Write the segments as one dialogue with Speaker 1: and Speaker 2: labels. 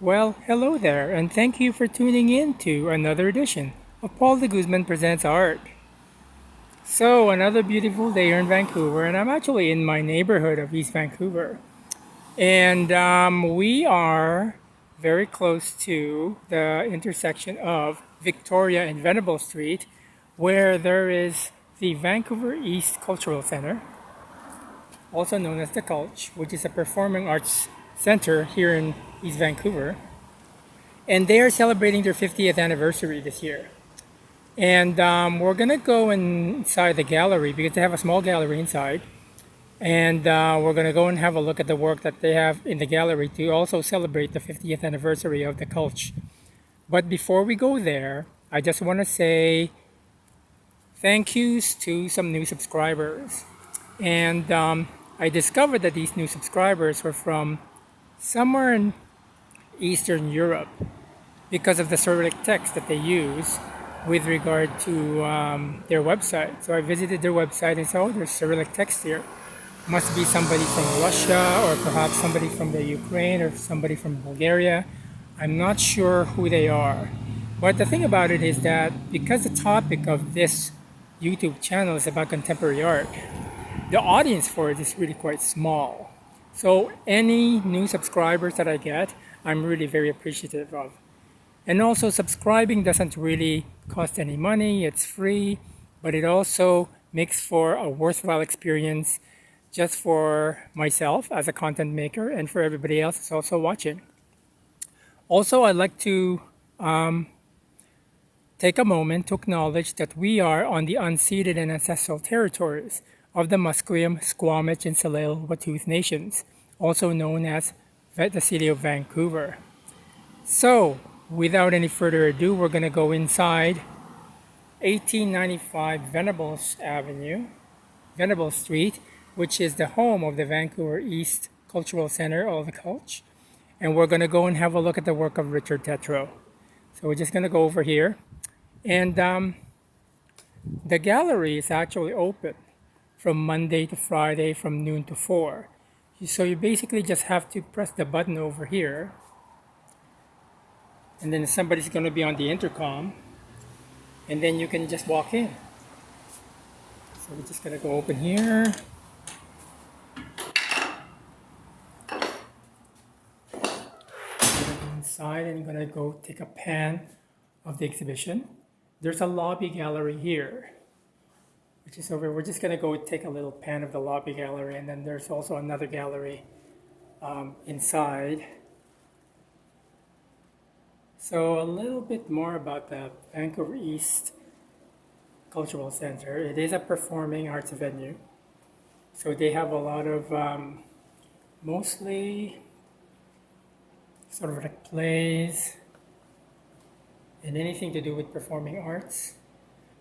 Speaker 1: Well, hello there, and thank you for tuning in to another edition of Paul de Guzman Presents Art. So, another beautiful day here in Vancouver, and I'm actually in my neighborhood of East Vancouver. And we are very close to the intersection of Victoria and Venables Street, where there is the Vancouver East Cultural Center, also known as the Cultch, which is a performing arts center here in East Vancouver. And they are celebrating their 50th anniversary this year. And we're gonna go inside the gallery because they have a small gallery inside, and we're gonna go and have a look at the work that they have in the gallery to also celebrate the 50th anniversary of the Cultch. But before we go there, I just want to say thank yous to some new subscribers. And I discovered that these new subscribers were from somewhere in Eastern Europe, because of the Cyrillic text that they use with regard to their website. So I visited their website and said, oh, there's Cyrillic text here. Must be somebody from Russia, or perhaps somebody from the Ukraine, or somebody from Bulgaria. I'm not sure who they are. But the thing about it is that because the topic of this YouTube channel is about contemporary art, the audience for it is really quite small. So any new subscribers that I get, I'm really very appreciative of. And also, subscribing doesn't really cost any money, it's free, but it also makes for a worthwhile experience just for myself as a content maker and for everybody else that's also watching. Also, I'd like to take a moment to acknowledge that we are on the unceded and ancestral territories of the Musqueam, Squamish, and Tsleil-Waututh nations, also known as the city of Vancouver. So, without any further ado, we're going to go inside 1895 Venables Street, which is the home of the Vancouver East Cultural Center, or the Cultch. And we're going to go and have a look at the work of Richard Tetrault. So we're just going to go over here. And the gallery is actually open from Monday to Friday from noon to 4. So you basically just have to press the button over here, and then somebody's going to be on the intercom, and then you can just walk in. So we're just going to go open here. Go inside, and I'm going to go take a pan of the exhibition. There's a lobby gallery here, which is over. We're just going to go take a little pan of the lobby gallery, and then there's also another gallery inside. So a little bit more about the Vancouver East Cultural Center. It is a performing arts venue. So they have a lot of mostly sort of like plays and anything to do with performing arts.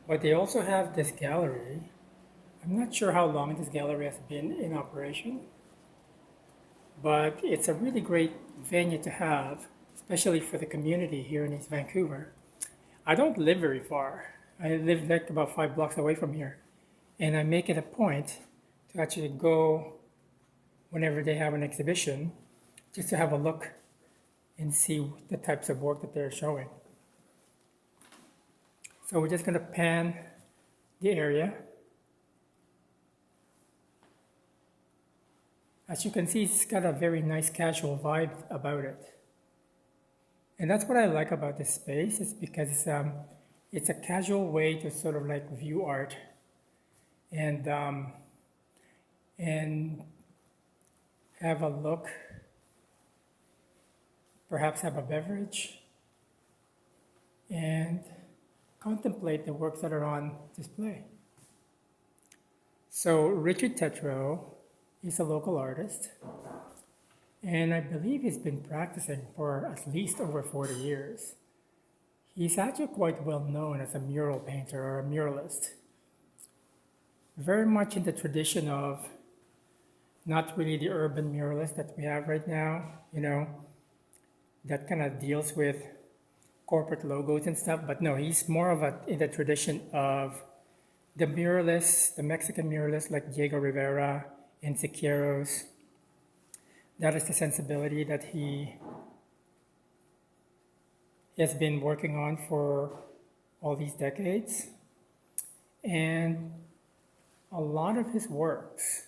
Speaker 1: But they also have this gallery. I'm not sure how long this gallery has been in operation, but it's a really great venue to have, especially for the community here in East Vancouver. I don't live very far. I live like about 5 blocks away from here. And I make it a point to actually go whenever they have an exhibition, just to have a look and see the types of work that they're showing. So we're just going to pan the area. As you can see, it's got a very nice casual vibe about it. And that's what I like about this space, is because it's a casual way to sort of like view art and have a look, perhaps have a beverage, and contemplate the works that are on display. So Richard Tetrault is a local artist, and I believe he's been practicing for at least over 40 years. He's actually quite well known as a mural painter or a muralist. Very much in the tradition of not really the urban muralist that we have right now, that kind of deals with corporate logos and stuff, but no, he's more of in the tradition of the muralists, the Mexican muralists like Diego Rivera and Siqueiros. That is the sensibility that he he has been working on for all these decades. And a lot of his works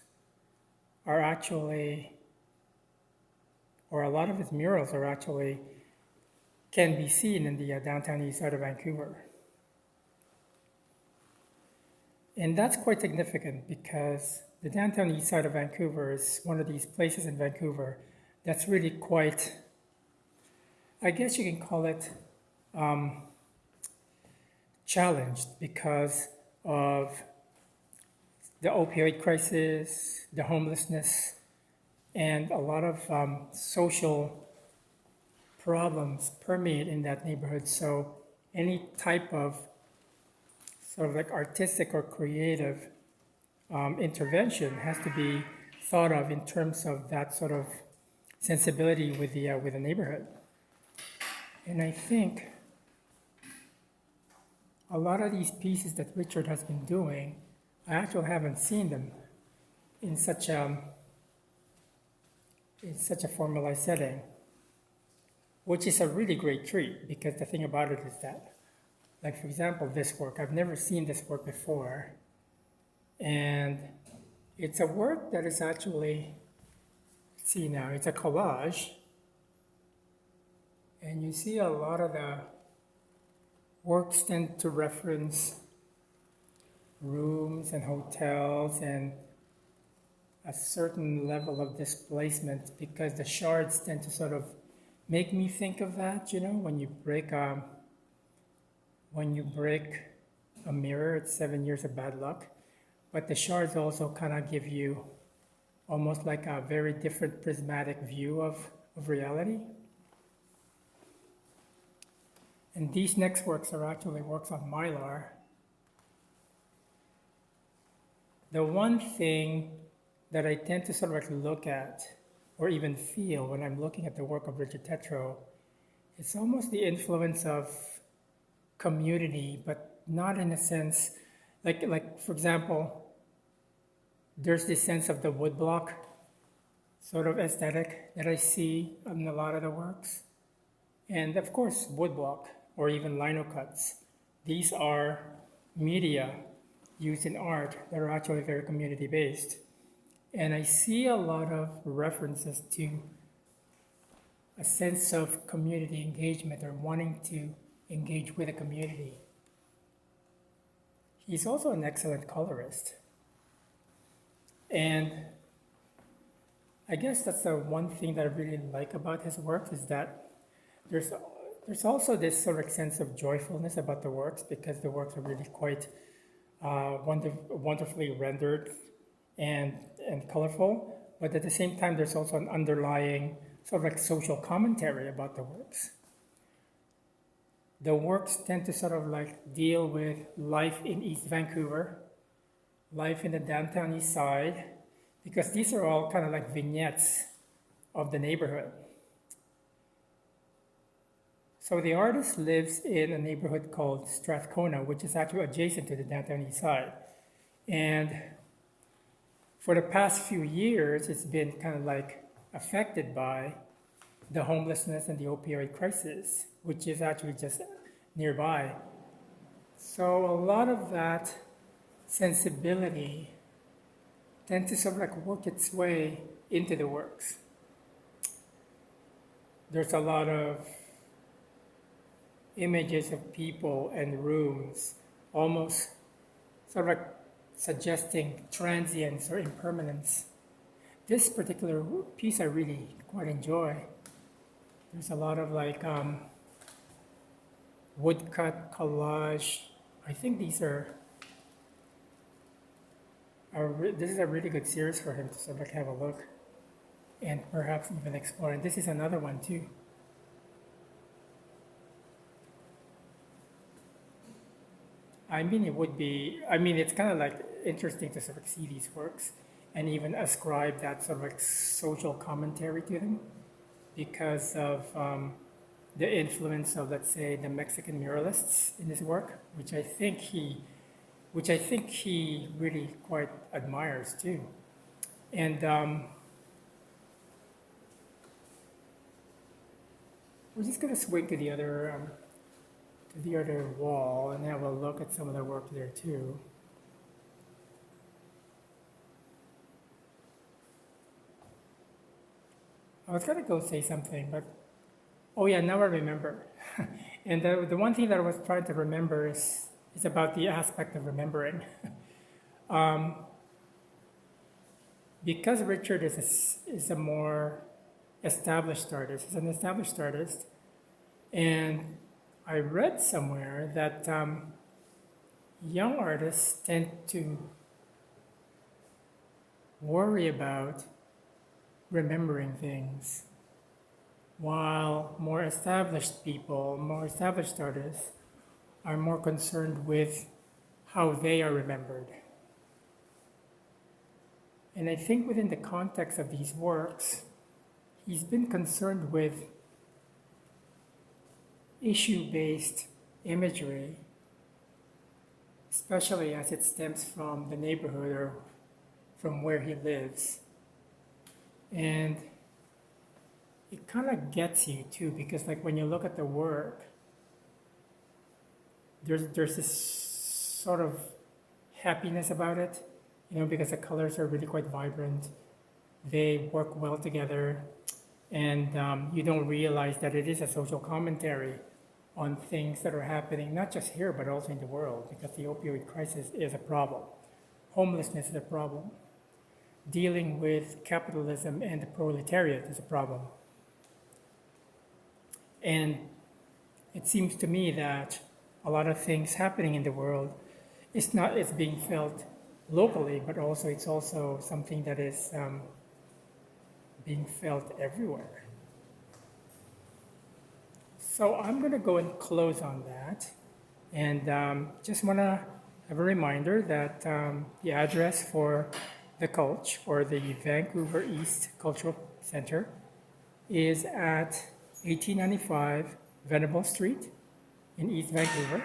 Speaker 1: are actually, or a lot of his murals are actually, can be seen in the downtown east side of Vancouver. And that's quite significant because the downtown east side of Vancouver is one of these places in Vancouver that's really quite, I guess you can call it challenged because of the opioid crisis, the homelessness, and a lot of social problems permeate in that neighborhood. So any type of sort of like artistic or creative intervention has to be thought of in terms of that sort of sensibility with the neighborhood. And I think a lot of these pieces that Richard has been doing, I actually haven't seen them in such a formalized setting, which is a really great treat because the thing about it is that, like for example, this work, I've never seen this work before, and it's a work that is actually, let's see now, it's a collage, and you see a lot of the works tend to reference rooms and hotels and a certain level of displacement because the shards tend to sort of make me think of that, you know, when you break a mirror, it's 7 years of bad luck. But the shards also kind of give you almost like a very different prismatic view of reality. And these next works are actually works on Mylar. The one thing that I tend to sort of like look at or even feel when I'm looking at the work of Richard Tetrault, it's almost the influence of community, but not in a sense, like for example, there's this sense of the woodblock sort of aesthetic that I see in a lot of the works. And of course, woodblock or even lino cuts. These are media used in art that are actually very community based. And I see a lot of references to a sense of community engagement or wanting to engage with a community. He's also an excellent colorist. And I guess that's the one thing that I really like about his work is that there's also this sort of sense of joyfulness about the works because the works are really quite wonderfully rendered and colorful, but at the same time there's also an underlying sort of like social commentary about the works. The works tend to sort of like deal with life in East Vancouver, life in the downtown east side, because these are all kind of like vignettes of the neighborhood. So the artist lives in a neighborhood called Strathcona, which is actually adjacent to the downtown east side. And for the past few years, it's been kind of like affected by the homelessness and the opioid crisis, which is actually just nearby. So a lot of that sensibility tends to sort of like work its way into the works. There's a lot of images of people and rooms, almost sort of like suggesting transience or impermanence. This particular piece I really quite enjoy. There's a lot of like woodcut, collage. I think these are this is a really good series for him to sort of like have a look and perhaps even explore. And this is another one too. It's kind of like interesting to sort of see these works and even ascribe that sort of like social commentary to them because of the influence of, let's say, the Mexican muralists in his work, which I think he really quite admires too. And we're just gonna swing to the other wall and have a look at some of the work there too. I was gonna go say something, but oh yeah, now I remember. And the one thing that I was trying to remember is about the aspect of remembering. Because Richard is a more established artist, he's an established artist, and I read somewhere that young artists tend to worry about remembering things, while more established people, more established artists, are more concerned with how they are remembered. And I think within the context of these works, he's been concerned with issue-based imagery, especially as it stems from the neighborhood or from where he lives. And it kind of gets you too, because like when you look at the work, there's this sort of happiness about it, you know, because the colors are really quite vibrant. They work well together, and you don't realize that it is a social commentary on things that are happening, not just here, but also in the world, because the opioid crisis is a problem. Homelessness is a problem. Dealing with capitalism and the proletariat is a problem. And it seems to me that a lot of things happening in the world, it's being felt locally, but also it's also something that is being felt everywhere. So I'm going to go and close on that, and just want to have a reminder that the address for the Cultch, or the Vancouver East Cultural Center, is at 1895 Venables Street in East Vancouver.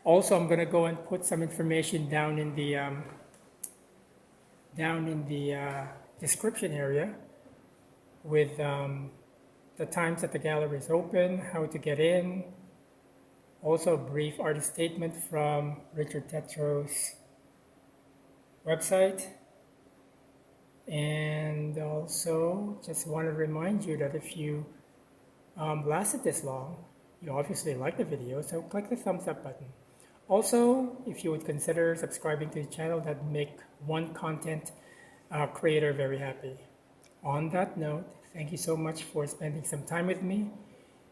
Speaker 1: Also, I'm going to go and put some information down in the description area with the times that the gallery is open, how to get in, also a brief artist statement from Richard Tetrault's website. And also just want to remind you that if you lasted this long, you obviously like the video, so click the thumbs up button. Also, if you would consider subscribing to the channel, that would make one content creator very happy. On that note, thank you so much for spending some time with me,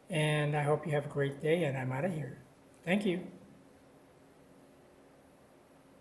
Speaker 1: and I hope you have a great day, and I'm out of here. Thank you.